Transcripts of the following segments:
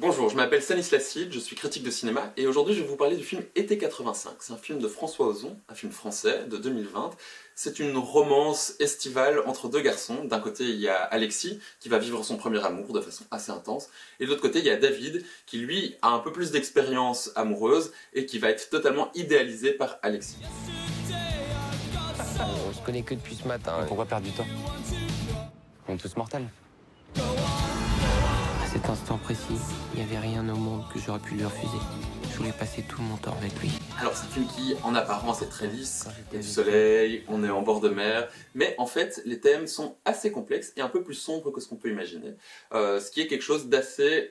Bonjour, je m'appelle Stanislas Sid, je suis critique de cinéma et aujourd'hui je vais vous parler du film Été 85. C'est un film de François Ozon, un film français de 2020. C'est une romance estivale entre deux garçons. D'un côté il y a Alexis qui va vivre son premier amour de façon assez intense et de l'autre côté il y a David qui lui a un peu plus d'expérience amoureuse et qui va être totalement idéalisé par Alexis. On se connaît que depuis ce matin. Pourquoi perdre du temps? On est tous mortels. À cet instant précis, il n'y avait rien au monde que j'aurais pu lui refuser. Je voulais passer tout mon temps avec lui. Alors c'est un film qui en apparence est très lisse, il y a du soleil, on est en bord de mer, mais en fait les thèmes sont assez complexes et un peu plus sombres que ce qu'on peut imaginer, ce qui est quelque chose d'assez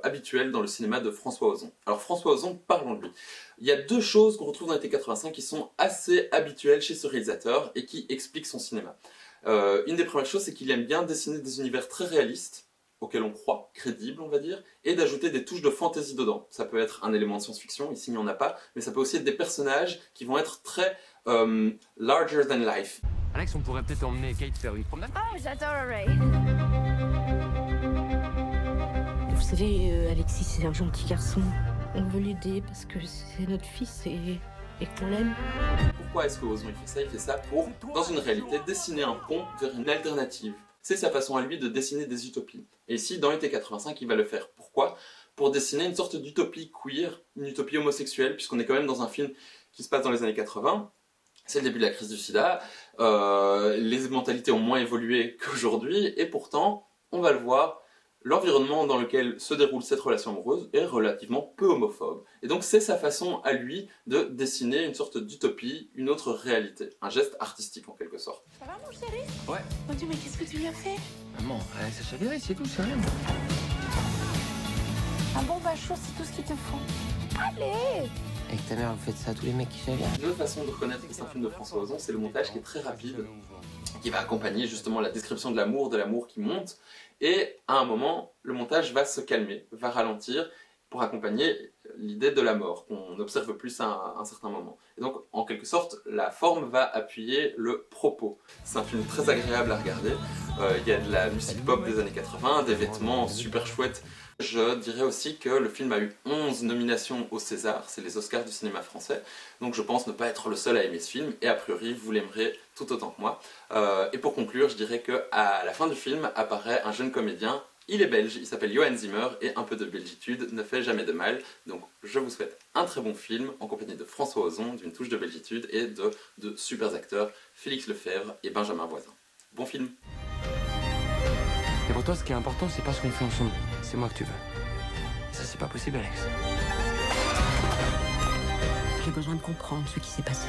habituel dans le cinéma de François Ozon. Alors François Ozon, parlons de lui. Il y a deux choses qu'on retrouve dans l'été 85 qui sont assez habituelles chez ce réalisateur et qui expliquent son cinéma. Une des premières choses, c'est qu'il aime bien dessiner des univers très réalistes, auxquels on croit, crédibles on va dire, et d'ajouter des touches de fantaisie dedans. Ça peut être un élément de science-fiction, ici il n'y en a pas, mais ça peut aussi être des personnages qui vont être très larger than life. Alex, on pourrait peut-être emmener Kate faire une promenade? Oh, j'adorerais. Vous savez, Alexis, c'est un gentil garçon. On veut l'aider parce que c'est notre fils et qu'on l'aime. Pourquoi est-ce que Ozon il fait ça? Il fait ça pour, dans une réalité, dessiner un pont vers une alternative. C'est sa façon à lui de dessiner des utopies. Et ici, dans l'été 85, il va le faire. Pourquoi? Pour dessiner une sorte d'utopie queer, une utopie homosexuelle, puisqu'on est quand même dans un film qui se passe dans les années 80. C'est le début de la crise du sida, les mentalités ont moins évolué qu'aujourd'hui, et pourtant, on va le voir, l'environnement dans lequel se déroule cette relation amoureuse est relativement peu homophobe. Et donc c'est sa façon à lui de dessiner une sorte d'utopie, une autre réalité, un geste artistique en quelque sorte. Ça va, mon chéri? Ouais. Mon Dieu, mais qu'est-ce que tu lui as fait? Maman, ça chavirait, c'est tout, c'est rien. Un bon bachot, c'est tout ce qu'il te faut. Allez! Avec ta mère, vous faites ça à tous les mecs qui chavirent. Une autre façon de reconnaître que c'est un film de François Ozon, c'est le montage qui est très rapide, qui va accompagner justement la description de l'amour qui monte, et à un moment, le montage va se calmer, va ralentir, pour accompagner l'idée de la mort, qu'on observe plus à un certain moment. Et donc, en quelque sorte, la forme va appuyer le propos. C'est un film très agréable à regarder, il y a de la musique pop des années 80, des vêtements super chouettes. Je dirais aussi que le film a eu 11 nominations au César, c'est les Oscars du cinéma français, donc je pense ne pas être le seul à aimer ce film, et a priori vous l'aimerez tout autant que moi. Et pour conclure, je dirais qu'à la fin du film apparaît un jeune comédien. Il est belge, il s'appelle Johan Zimmer, et un peu de belgitude ne fait jamais de mal, donc je vous souhaite un très bon film en compagnie de François Ozon, d'une touche de belgitude, et de super acteurs, Félix Lefebvre et Benjamin Voisin. Bon film! Et pour toi, ce qui est important, c'est pas ce qu'on fait ensemble. C'est moi que tu veux. Ça, c'est pas possible, Alex. J'ai besoin de comprendre ce qui s'est passé.